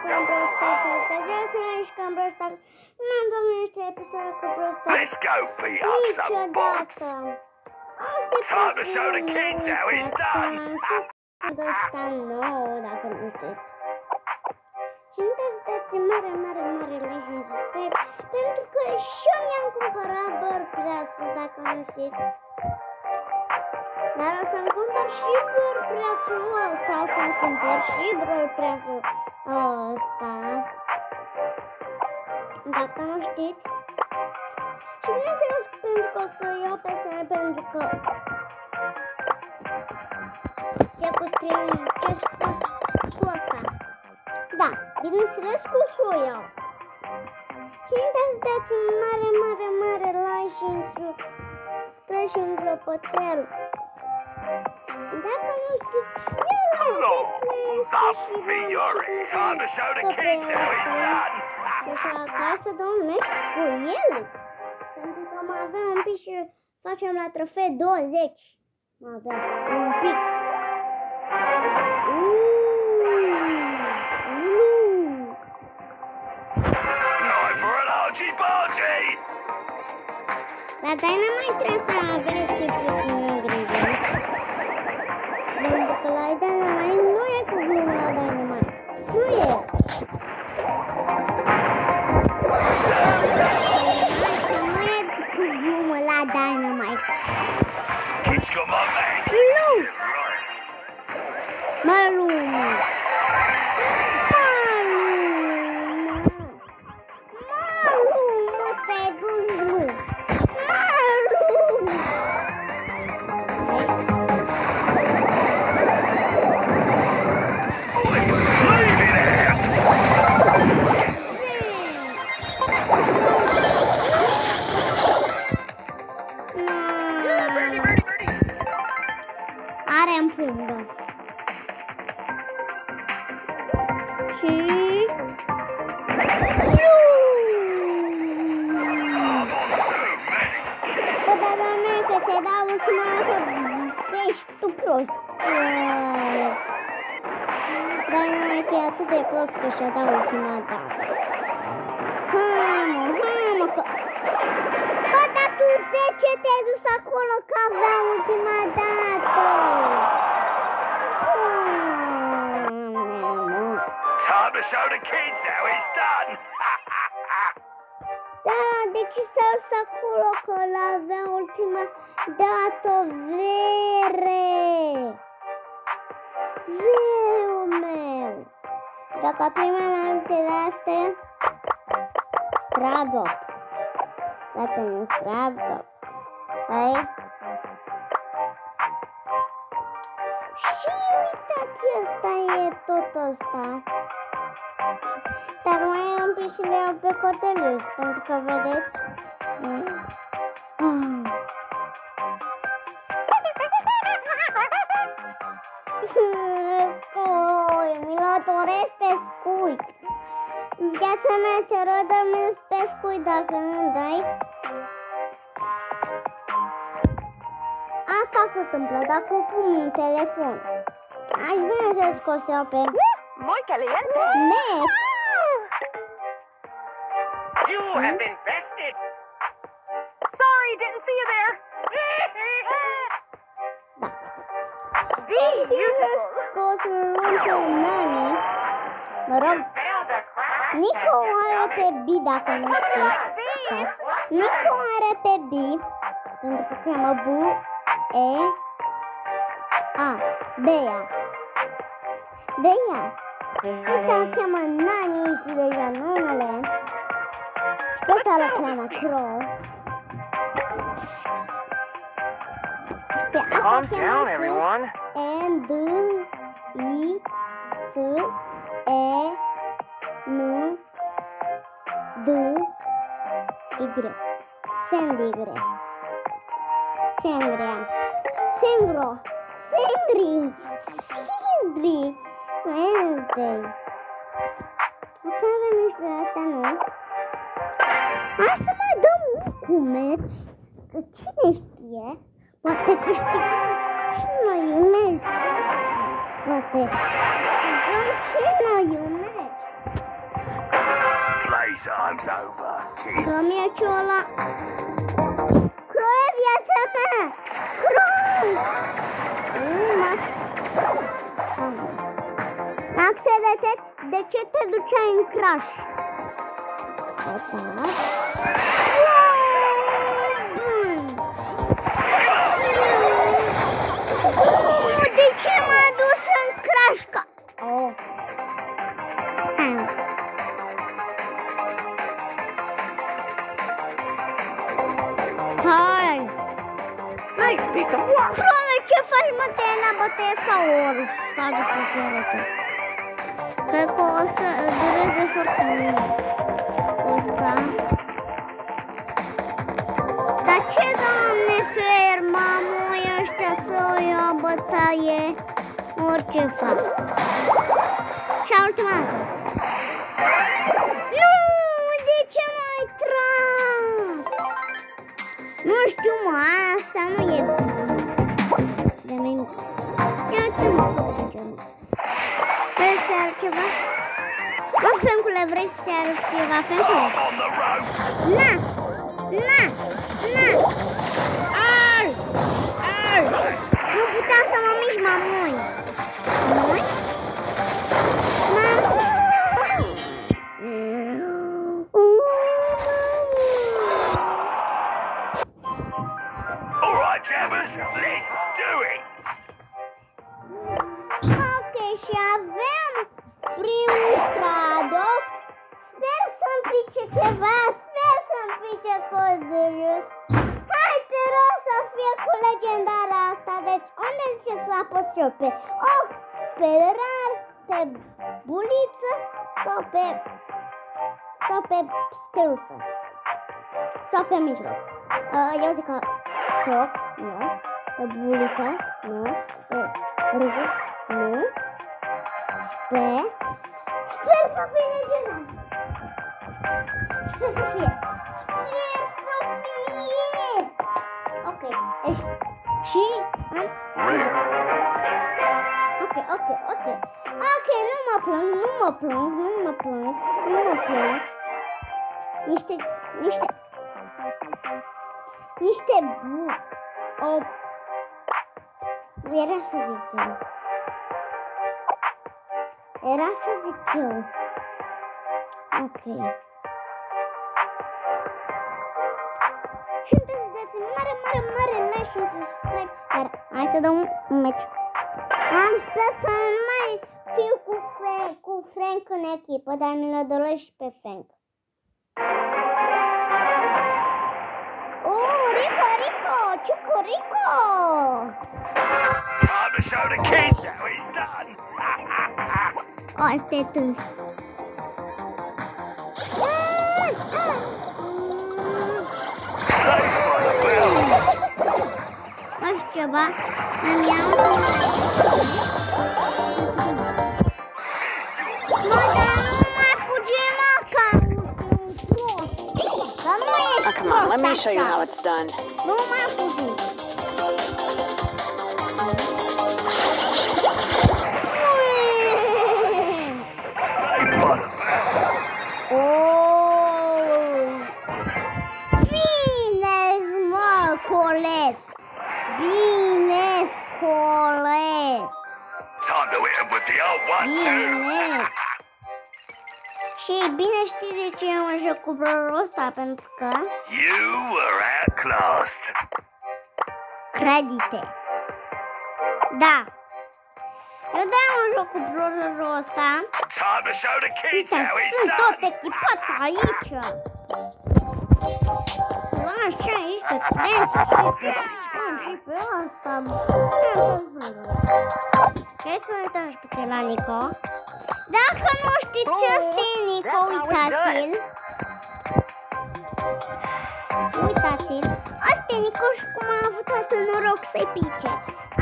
jucăm prostar și stai să mai jucăm prostar. Nu am domnește episodul cu prostar. Let's go beat up some bots. Time to show the kids how it's done. Ăsta nou, dacă nu știți. Și nu uitați să dați mare like și subscribe, pentru că și eu mi-am cumpărat WordPress-ul, dacă nu știți. Dar o să-mi cumpăr și WordPress-ul ăsta, o să-mi cumpăr și WordPress-ul ăsta, dacă nu știți. Și bineînțeles pentru că o să iau pe sine, pentru că ce cu scrie cu ăsta. Da, bineînțeles că o să o iau. Și nu uitați să dați mare like și subscribe și în clopoțel. Dacă nu știți, Hello, that's Fiore. Time to show the kids how it's done. Și așa, ca să domnești cu el. Pentru că mă avem un pic și facem la trofee 20. Mă avem un pic. Time for an argy-bargy. La Dynamite trebuie să aveți puține ingredienți. Pentru că la Dynamite nu e cu glumă la Dynamite. Nu e. Nu e cu glumă la Dynamite. Kids got my back. Nu! Malumă! Malumă, te-ai dus nu! Malumă! Leave it out. Are în fundă. Și... Bă, dar doamne, că ți-ai dat ultima dată, ești tu prost. Dar nu mai e atât de prost că și-a dat ultima dată. Hai mă, că... Bă, dar tu de ce te-ai dus acolo că avea ultima dată? Time to show the kids how it's done. Da, de ce s-a dus acolo că l-avea ultima dată, vere? Verul meu. Dacă prima înainte de astea, stragă. Dacă nu stragă. Hai? Și uitați, ăsta e tot ăsta. Dar mai am pic și le iau pe Cordelius, pentru că vedeți. Scui, mi-l doresc pe scui. Viața mea te rog, dă-mi pe scui dacă nu dai. Asta se întâmplă dacă pun un telefon. Aș vrea să scos eu pe... Muy caliente. Mac. You have been bested. Sorry, didn't see you there. Da. Beautiful. Scos un nani. Mă rog, Nico o are pe B dacă nu știți. Nico are pe B, pentru că cheamă B, E, A, Bea. Bea. Ăsta îl cheamă Nani și deja numele. Tot îl cheamă Crow. Pe asta Calm cheamă down, everyone. N, D, I, S, E, N, D, Y. Sendry. Sengrea. Sengro. Sendri. Sendri. Wednesday. Ok, avem niște astea, nu? Hai să mai dăm un cumet. Că cine știe? Poate câștigăm și noi un meci. Poate câștigăm și noi un meci. Playtime's over, kids. Că meciul ăla... Croie, viața mea! Croie! Max, de ce te duceai în crash? De ce m-a dus în crash? Hai! Nice piece of work. Croie, ce faci, mă, te iei la bătăie sau ori? Stai de pe. Cred că o să dureze foarte mult. Ăsta. Dar ce, doamne, fer, mamoi ăștia să o ia bătaie? Orice fac. Și ultima dată. Nu! De ce m-ai tras? Nu știu, mă, asta nu e de nimic. Ia-te-mă, copii. Vrei să arăt ceva? Mă, Francule, vrei să arăt ceva, Francule? Na! Na! Na! Ar! Ar! Nu puteam să mă mișc, mamoi! Mamoi? Mamoi! Alright, jammers, let's do it. Ok, și avem primul stradov. Sper să-mi pice ceva, sper să-mi pice Codelius. Hai, te rog să fie cu legendara asta. Deci, unde zice să apăs eu? Pe ochi, pe rar, pe buliță sau pe steluță? Sau pe mijloc? Eu zic că pe ochi, nu. Pe buliță, nu. Pe râgă, nu. Sper să fie legendar. Sper să fie. Ok, deci și Ok, nu mă plâng. Niște Era să zic eu. Ok. Și îmi dați mare like și subscribe. Dar hai să dăm un meci. Am sper să nu mai fiu cu Frank în echipă, dar mi-l doresc și pe Frank. Rico! Time to show the kids how it's done. Asta e tâns. Safe by the bell. Nu știu ceva. Îmi iau. Mă, dar nu mai fugi, mă, ca un prost. Dar nu e Oh, come on, let me show you how it's done. Nu mai fugi. Time to hit him with the old one, too. Și bine știi de ce mă joc cu brorul ăsta, pentru că You were outclassed. credite. Da. Eu de-aia mă joc cu brorul ăsta. Time to show the kids Uite, how it's sunt tot done. echipat aici. Lasă aici pe Dance și pe ăsta. Hai să ne uităm și pe la Nico. Dacă nu știți ce este Nico, uitați-l. Uitați-l. Asta e Nico și cum a avut atât noroc să-i pice.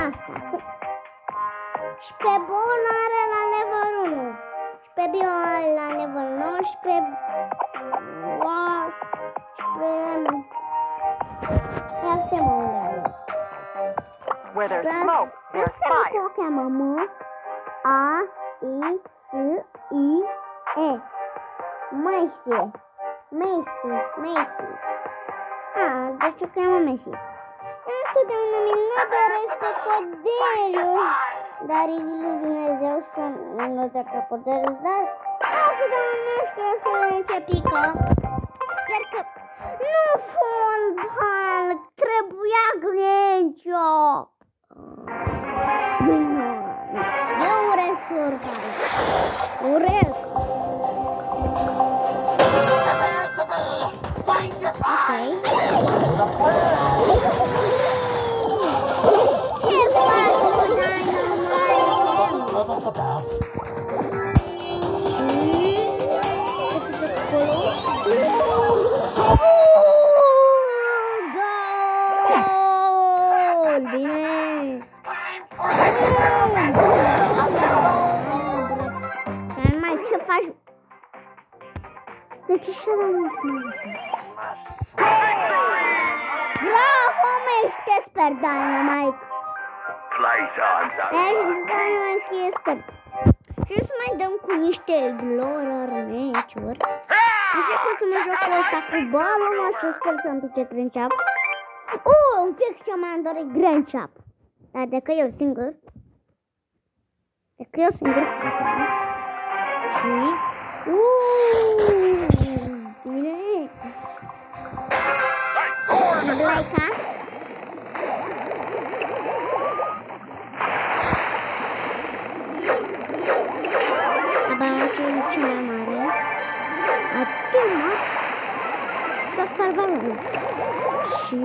Asta. Și pe Bon are la level 1. Și pe Bio are la level 9 și pe Wow. Și pe Ia ce mă unde are. Where there's smoke, there's fire. Cum o cheamă? M-A-I-S-I-E. Maisie. Messi. Deci o cheamă Messi. Întotdeauna mi-l doresc pe Cordelius, dar e zi lui Dumnezeu să nu doresc pe Cordelius, dar întotdeauna nu știu să vedem ce pică. Sper că nu fondbal, trebuia Grencio. Eu urez fondbal. Urez. Ok. Ce fac cu Gol! Bine! Dar mai ce faci? De ce și-a dat mult? Bravo, mește, sper, Dynamite! Playtime's Dynamite este. Și să mai dăm cu niște glorări meciuri. Așa că să mă joc ăsta cu balul, așa sper să-mi pice Granchap. Un pic ce m-am dorit Granchap. Dar dacă eu singur. Și... bine! Blaica. Abia ce mai mare. Acum să spar balonul. Și...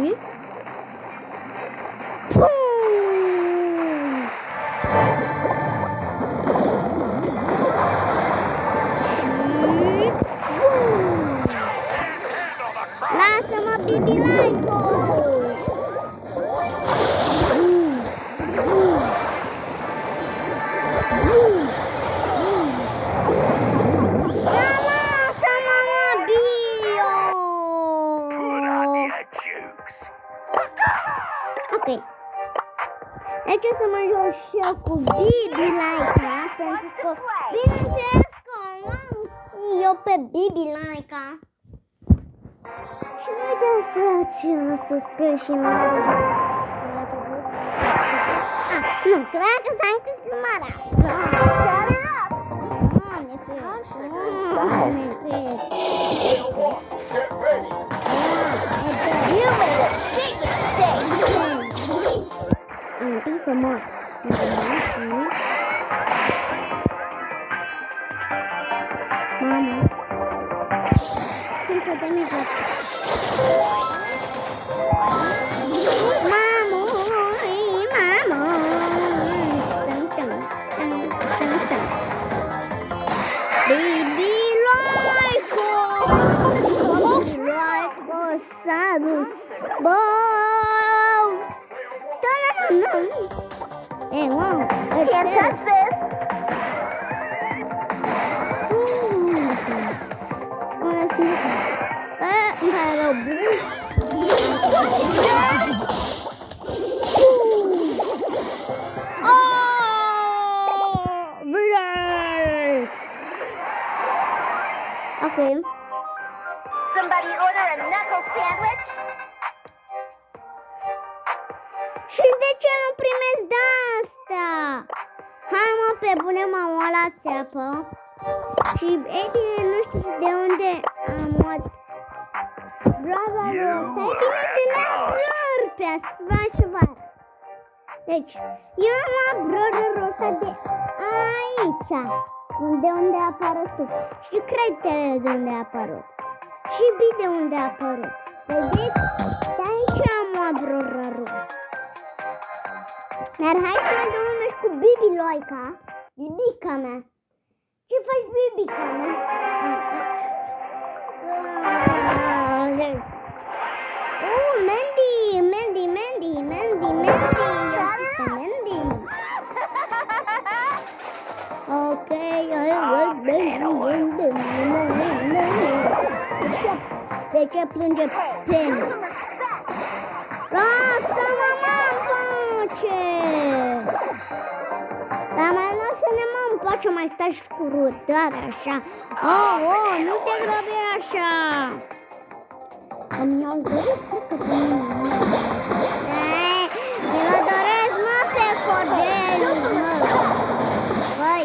pum! Lasă-mă, Bibi Laico! Lasă-mă, mă, Bio! Ok. Deci o să mă joc și eu cu Bibi Laica, pentru că, bineînțeles că am eu pe Bibi Laica. Și nu uitați să subscrieți și mă... Nu, cred că s-a închis filmarea. Un pic să mor. Mamă. Când să te mijloc. Bibi Laico! Sadus! Bow! Hey, wow! Can't touch this! Okay. Somebody order a knuckle sandwich? Și de ce nu primesc de asta? Hai mă, pe bune m-am luat la țeapă. Și ei bine, nu știu de unde am luat. Bravo, stai bine de la bror pe asta. Deci, eu am luat brorul ăsta de aici. De unde a apărut tu. Și creditele de unde a apărut. Și de unde a apărut. Vedeți? De aici am luat brorul. Dar hai să ne dăm și cu Bibi Loica. Bibica mea. Ce faci, Bibica mea? Mandy. Ok, de ce plânge Pen? Lasă-mă, mă, în pace! Dar mai lasă-ne, mă, în poți să mai stai cu rutare așa. Oh, nu te grăbi așa. Îmi iau dorit, cred că pe mine. Mi-l doresc, mă, pe Cordelius, mă. Băi.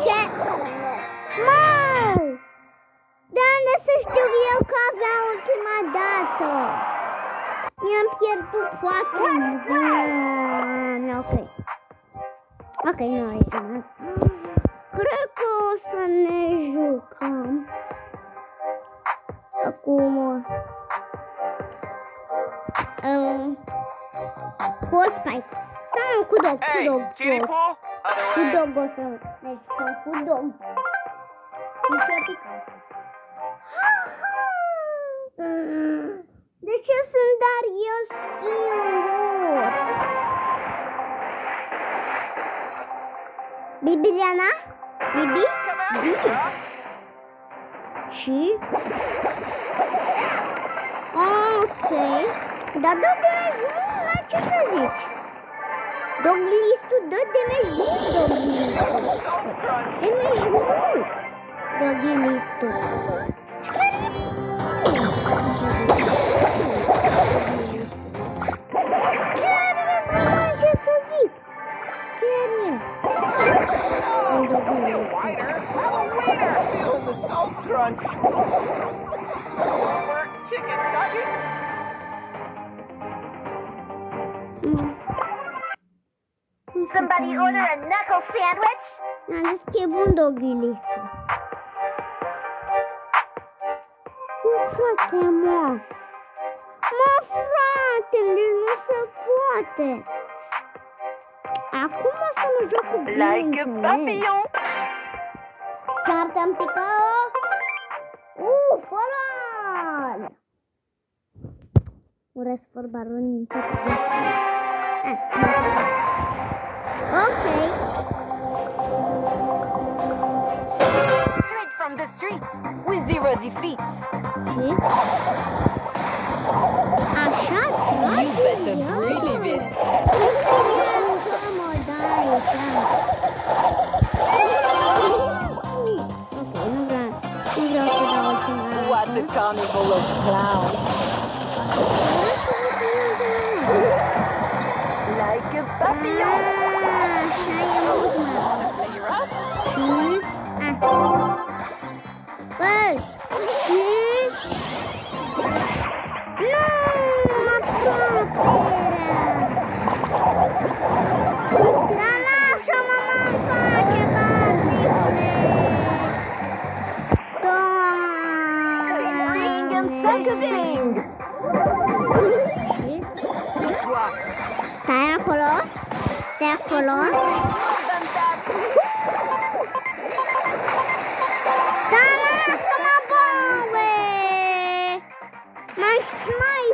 Ce? Mă! De unde să știu eu că avea ultima dată? Mi-am pierdut foarte bine. Ok, nu aici. Cred că o să ne jucăm. Acum. Cu o spike. Sau cu dog, Hey, kiddie pool? Other Cu way. dog o să ne jucăm, cu dog. De ce sunt doar eu singur? Bibiliana? Bibi? Bibi? Și? Ok. Dar dă damage mult, la ce să zici? Doglistul dă damage mult, doglistul. Damage mult, doglistul. Chiar e, ce să zic? Chiar e. Feeling the salt crunch. Work chicken nugget. Somebody order a knuckle sandwich? Mi-am zis că e bun doglistul. Frate, mă! Mă, frate, deci nu se poate! Acum o să mă joc cu bine, Like a papillon. Cartea-mi pică! Foran! Urăsc forbarul din tot. Ok. Straight from the streets with 0 defeats. Așa, You better believe it. What a carnival of clowns. Like a papillon. Wanna play rough? Băi! Nu! Mă Dar lasă-mă, mă, în pace, Barbie! Sing and sucking. Stai acolo? Stai acolo? Da, lasă-mă, băue! Mai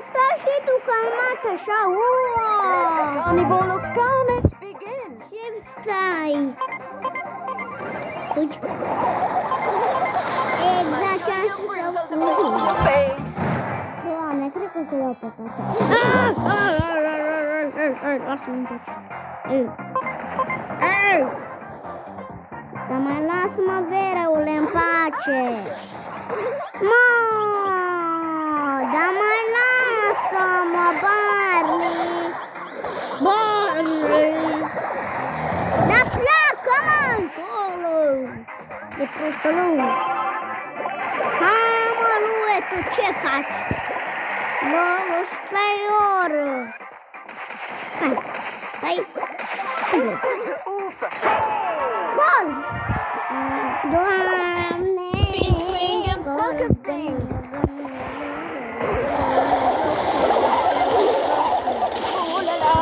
stai și tu calmat așa, Carnival of carnage begin. Ce stai? Uite. Exact ce am spus să fac. Face. Doamne, cred că o să iau pe asta. Lasă-mă în pace. Dar mai lasă-mă, vereule, în pace. Mă, dar mai lasă-mă, Barney. Dar pleacă, mă, încolo. De prostălău. Hai, mă, Lue, tu ce faci? Bă, stai oră. Hai. Oof. Bun. Doamne. Speed, swing and sucker sting. Oh la la.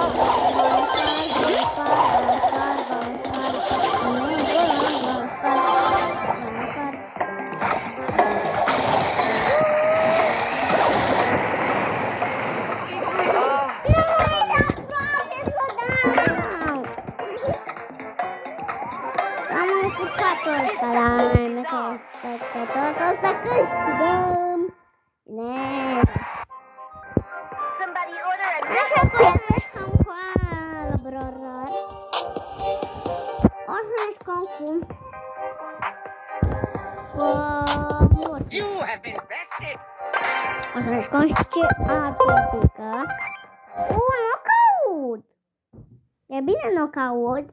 Somebody order a knuckle sandwich? O jucăm cu... You have been bested. O să ne jucăm și ce atletică. Knockout! E bine knockout.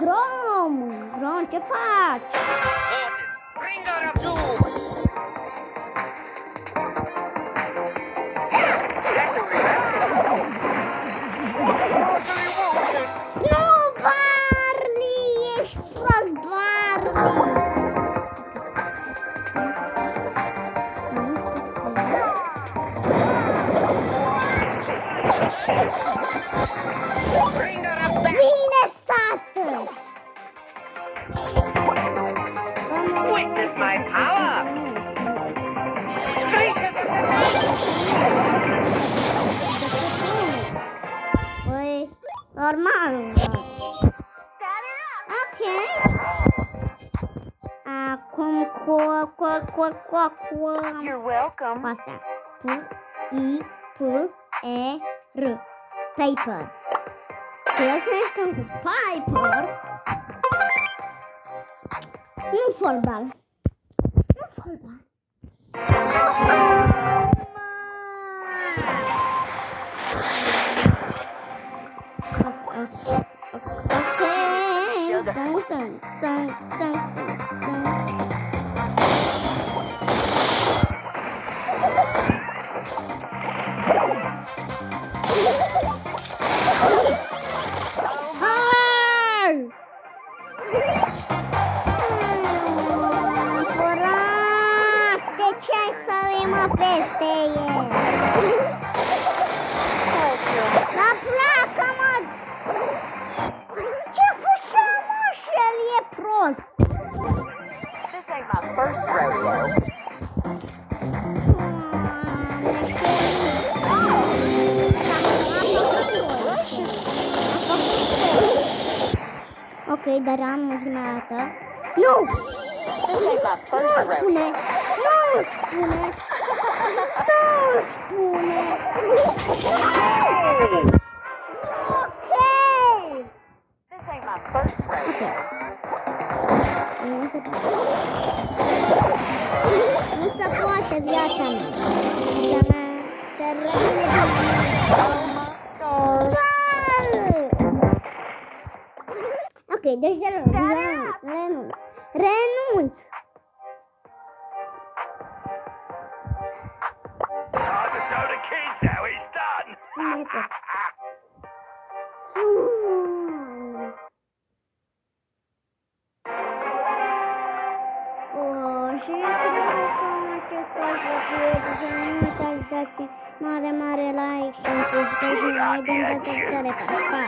Grom! Grom, ce faci? Mortis, bringer of doom. Mortally wounded. Nu, Barley! Ești prost, Barley! Bringer of back. Bine, stată! Witness my power. Păi, normal. Ok. Acum cu You're welcome. asta. P-I-P-E-R. Paper. Trebuie să ne jucăm cu Piper. Nu fotbal. Nu fotbal. Peste el. La placă, mă! Ce făcea, mă? Și el e prost. This ain't my first rodeo. Ok, dar am ultima dată. Nu! This ain't my first rodeo. Spune! Nu spune! Nu spune! Ok! This ain't my first rodeo. Nu se poate viața mea. Viața mea se rămâne de ok, deci renunț. Time to show the kids how it's done. Și mare like și subscribe și noi dăm data viitoare. Pa!